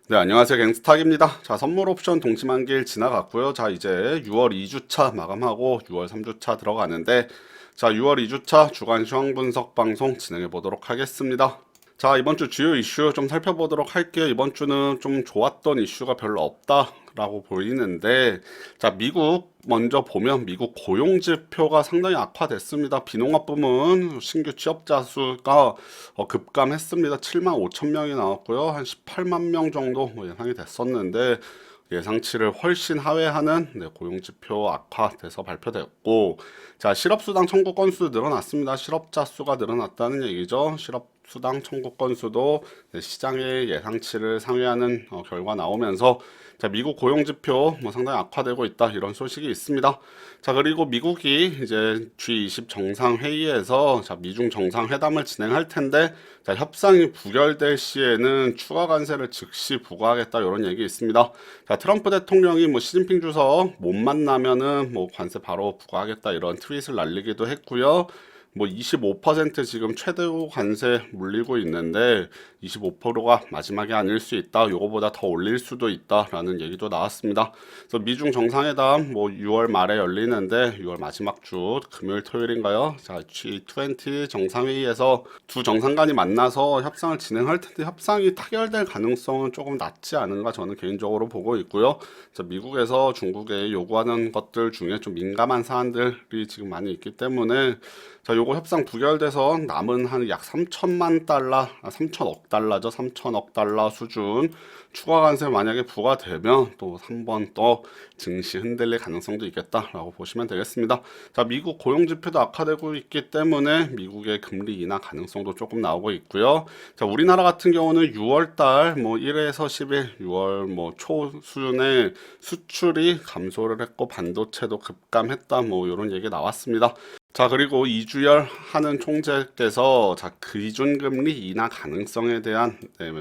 네, 안녕하세요. 갱스탁입니다. 자, 선물 옵션 동시만기일 지나갔고요. 자, 이제 6월 2주차 마감하고 6월 3주차 들어가는데, 자, 6월 2주차 주간 시황 분석 방송 진행해 보도록 하겠습니다. 자, 이번 주 주요 이슈 좀 살펴보도록 할게요. 이번 주는 좀 좋았던 이슈가 별로 없다라고 보이는데, 자, 미국 먼저 보면 미국 고용 지표가 상당히 악화됐습니다. 비농업 부문 신규 취업자 수가 급감했습니다. 7만 5천 명이 나왔고요. 한 18만 명 정도 예상이 됐었는데, 예상치를 훨씬 하회하는 고용 지표 악화돼서 발표됐고, 자, 실업수당 청구 건수 늘어났습니다. 실업자 수가 늘어났다는 얘기죠. 실업수당 청구 건수도 시장의 예상치를 상회하는 결과 나오면서, 자, 미국 고용 지표 상당히 악화되고 있다, 이런 소식이 있습니다. 자, 그리고 미국이 이제 G20 정상회의에서 자, 미중 정상회담을 진행할 텐데, 자, 협상이 부결될 시에는 추가 관세를 즉시 부과하겠다, 이런 얘기 있습니다. 자, 트럼프 대통령이 뭐 시진핑 주석 못 만나면은 뭐 관세 바로 부과하겠다, 이런 트윗을 날리기도 했고요. 뭐 25% 지금 최대 관세 물리고 있는데 25%가 마지막이 아닐 수 있다. 요거보다 더 올릴 수도 있다라는 얘기도 나왔습니다. 그래서 미중 정상회담 뭐 6월 말에 열리는데 6월 마지막 주 금요일 토요일인가요? 자, G20 정상회의에서 두 정상간이 만나서 협상을 진행할 텐데 협상이 타결될 가능성은 조금 낮지 않은가 저는 개인적으로 보고 있고요. 자, 미국에서 중국에 요구하는 것들 중에 좀 민감한 사안들이 지금 많이 있기 때문에 자, 요거 협상 부결돼서 남은 한 약 3천만 달러, 3천억 달러죠. 3천억 달러 수준 추가 관세 만약에 부과되면 또 한 번 또 증시 흔들릴 가능성도 있겠다라고 보시면 되겠습니다. 자, 미국 고용 지표도 악화되고 있기 때문에 미국의 금리 인하 가능성도 조금 나오고 있고요. 자, 우리나라 같은 경우는 6월 달뭐 1에서 10일 6월 뭐 초 수준의 수출이 감소를 했고 반도체도 급감했다, 뭐 이런 얘기 나왔습니다. 자, 그리고 이주열 하는 총재께서 자, 기준금리 인하 가능성에 대한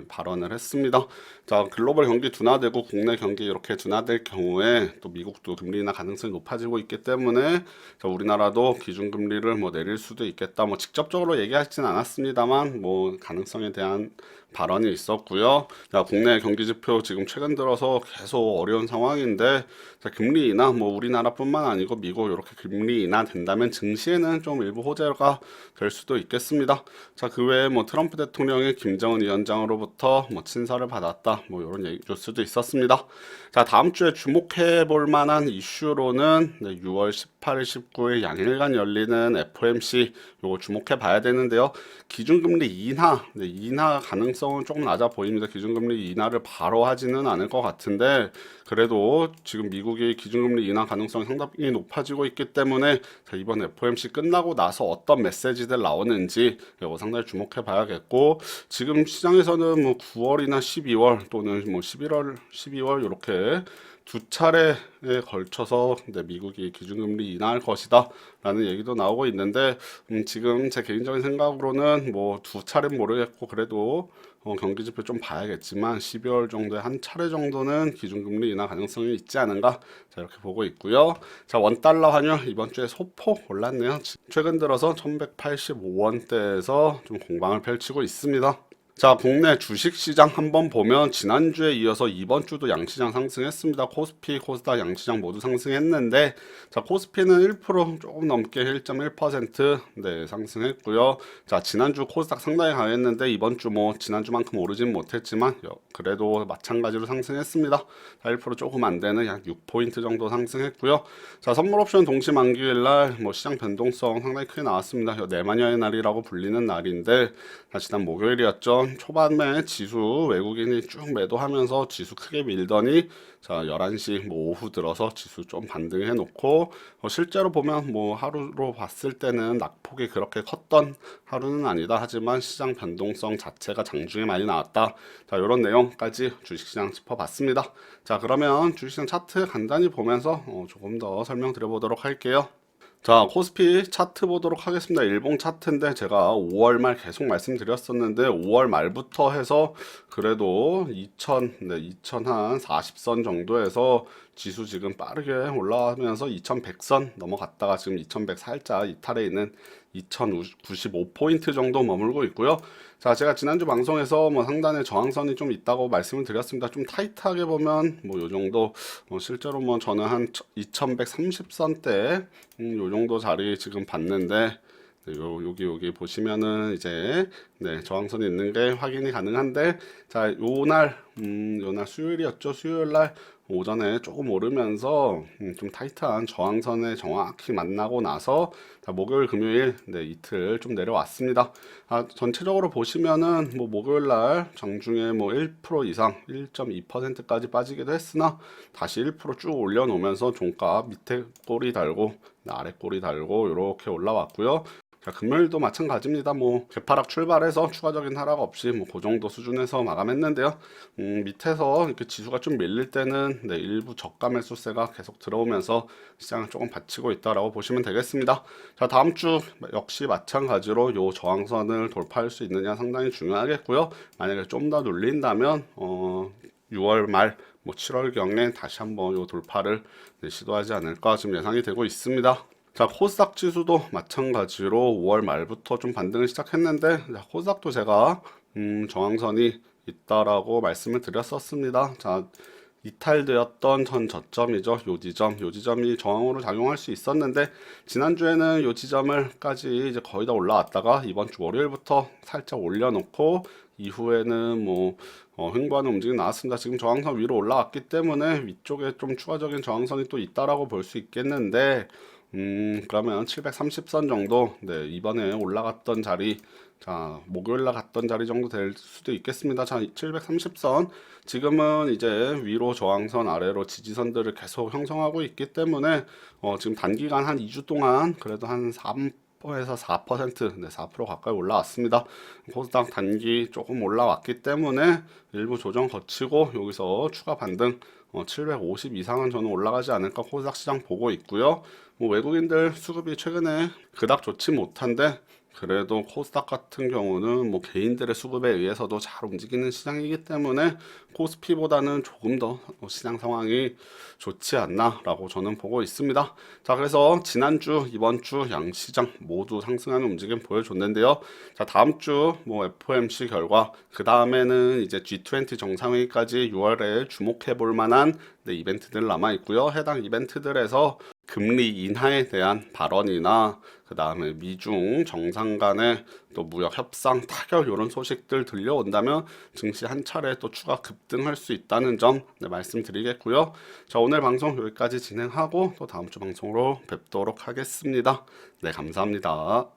발언을 했습니다. 자, 글로벌 경기 둔화되고 국내 경기 이렇게 둔화될 경우에 또 미국도 금리 인하 가능성이 높아지고 있기 때문에 자, 우리나라도 기준금리를 뭐 내릴 수도 있겠다. 뭐 직접적으로 얘기하진 않았습니다만 뭐 가능성에 대한 발언이 있었고요. 자, 국내 경기 지표 지금 최근 들어서 계속 어려운 상황인데 자, 금리 인하 뭐 우리나라뿐만 아니고 미국 이렇게 금리 인하 된다면 증시에는 좀 일부 호재가 될 수도 있겠습니다. 자, 그 외에 뭐 트럼프 대통령이 김정은 위원장으로부터 뭐 친서를 받았다, 뭐 이런 얘기 뉴스도 있었습니다. 자, 다음 주에 주목해 볼 만한 이슈로는 6월 18일, 19일 양일간 열리는 FOMC 요거 주목해 봐야 되는데요. 기준금리 인하 가능성은 조금 낮아 보입니다. 기준금리 인하를 바로 하지는 않을 것 같은데 그래도 지금 미국이 기준금리 인하 가능성이 상당히 높아지고 있기 때문에 자, 이번 FOMC 끝나고 나서 어떤 메시지들 나오는지 이거 상당히 주목해 봐야겠고 지금 시장에서는 뭐 9월이나 12월 또는 뭐 11월, 12월 이렇게 두 차례에 걸쳐서 미국이 기준금리 인하할 것이다 라는 얘기도 나오고 있는데 지금 제 개인적인 생각으로는 뭐 두 차례는 모르겠고 그래도 경기지표 좀 봐야겠지만 12월 정도에 한 차례 정도는 기준금리 인하 가능성이 있지 않은가 자, 이렇게 보고 있고요. 자, 원달러 환율 이번 주에 소폭 올랐네요. 최근 들어서 1185원대에서 좀 공방을 펼치고 있습니다. 자, 국내 주식시장 한번 보면 지난주에 이어서 이번 주도 양시장 상승했습니다. 코스피, 코스닥 양시장 모두 상승했는데 자, 코스피는 1% 조금 넘게 1.1% 네, 상승했고요. 자, 지난주 코스닥 상당히 강했는데 이번 주 뭐 지난주만큼 오르진 못했지만 그래도 마찬가지로 상승했습니다. 자, 1% 조금 안 되는 약 6포인트 정도 상승했고요. 자, 선물 옵션 동시 만기일 날 뭐 시장 변동성 상당히 크게 나왔습니다. 내마녀의 날이라고 불리는 날인데 자, 지난 목요일이었죠. 초반에 지수 외국인이 쭉 매도하면서 지수 크게 밀더니 자 11시 뭐 오후 들어서 지수 좀 반등해 놓고 실제로 보면 뭐 하루로 봤을 때는 낙폭이 그렇게 컸던 하루는 아니다 하지만 시장 변동성 자체가 장중에 많이 나왔다. 자, 이런 내용까지 주식시장 짚어봤습니다. 자, 그러면 주식시장 차트 간단히 보면서 조금 더 설명드려 보도록 할게요. 자, 코스피 차트 보도록 하겠습니다. 일봉 차트인데 제가 5월 말 계속 말씀드렸었는데 5월 말부터 해서 그래도 2000 한 40선 정도에서 지수 지금 빠르게 올라가면서 2100선 넘어갔다가 지금 2100 살짝 이탈해 있는 2095포인트 정도 머물고 있고요. 자, 제가 지난주 방송에서 뭐 상단에 저항선이 좀 있다고 말씀을 드렸습니다. 좀 타이트하게 보면 뭐 요 정도, 실제로 뭐 저는 한 2130선대 요 정도 자리 지금 봤는데, 네, 여기 보시면은 이제 네, 저항선이 있는 게 확인이 가능한데, 자, 요날 수요일이었죠. 수요일 날 오전에 조금 오르면서 좀 타이트한 저항선에 정확히 만나고 나서, 자, 목요일 금요일 네, 이틀 좀 내려왔습니다. 전체적으로 보시면은 뭐 목요일 날 장중에 뭐 1% 이상 1.2%까지 빠지기도 했으나 다시 1%쭉 올려놓으면서 종가 밑에 꼬리 달고 아래 꼬리 달고 이렇게 올라왔고요. 자, 금요일도 마찬가지입니다. 뭐 개파락 출발해서 추가적인 하락 없이 뭐 그 정도 수준에서 마감했는데요. 밑에서 이렇게 지수가 좀 밀릴 때는 네, 일부 저가 매수세가 계속 들어오면서 시장을 조금 받치고 있다라고 보시면 되겠습니다. 자, 다음 주 역시 마찬가지로 요 저항선을 돌파할 수 있느냐 상당히 중요하겠고요. 만약에 좀 더 눌린다면 6월 말 뭐 7월경에 다시 한번 요 돌파를 네, 시도하지 않을까 지금 예상이 되고 있습니다. 자, 코스닥 지수도 마찬가지로 5월 말부터 좀 반등을 시작했는데, 자, 코스닥도 제가 저항선이 있다라고 말씀을 드렸었습니다. 자, 이탈되었던 전 저점이죠. 요 지점이 저항으로 작용할 수 있었는데, 지난주에는 요 지점을까지 이제 거의 다 올라왔다가 이번 주 월요일부터 살짝 올려놓고 이후에는 뭐 횡보하는 움직임이 나왔습니다. 지금 저항선 위로 올라왔기 때문에 위쪽에 좀 추가적인 저항선이 또 있다라고 볼 수 있겠는데, 그러면 730선 정도, 네, 이번에 올라갔던 자리, 자, 목요일날 갔던 자리 정도 될 수도 있겠습니다. 자, 730선, 지금은 이제 위로 저항선, 아래로 지지선들을 계속 형성하고 있기 때문에, 지금 단기간 한 2주 동안 그래도 한 3%에서 4%, 네, 4% 가까이 올라왔습니다. 코스닥 단기 조금 올라왔기 때문에 일부 조정 거치고 여기서 추가 반등, 750 이상은 저는 올라가지 않을까 코스닥 시장 보고 있고요. 뭐 외국인들 수급이 최근에 그닥 좋지 못한데 그래도 코스닥 같은 경우는 뭐 개인들의 수급에 의해서도 잘 움직이는 시장이기 때문에 코스피보다는 조금 더 시장 상황이 좋지 않나라고 저는 보고 있습니다. 자, 그래서 지난주, 이번 주 양시장 모두 상승하는 움직임 보여줬는데요. 자, 다음 주 뭐 FOMC 결과, 그 다음에는 이제 G20 정상회의까지 6월에 주목해 볼 만한 네, 이벤트들 남아 있고요. 해당 이벤트들에서 금리 인하에 대한 발언이나 그 다음에 미중 정상 간의 또 무역 협상 타결 이런 소식들 들려온다면 증시 한 차례 또 추가 급등할 수 있다는 점 네, 말씀드리겠고요. 자, 오늘 방송 여기까지 진행하고 또 다음 주 방송으로 뵙도록 하겠습니다. 네, 감사합니다.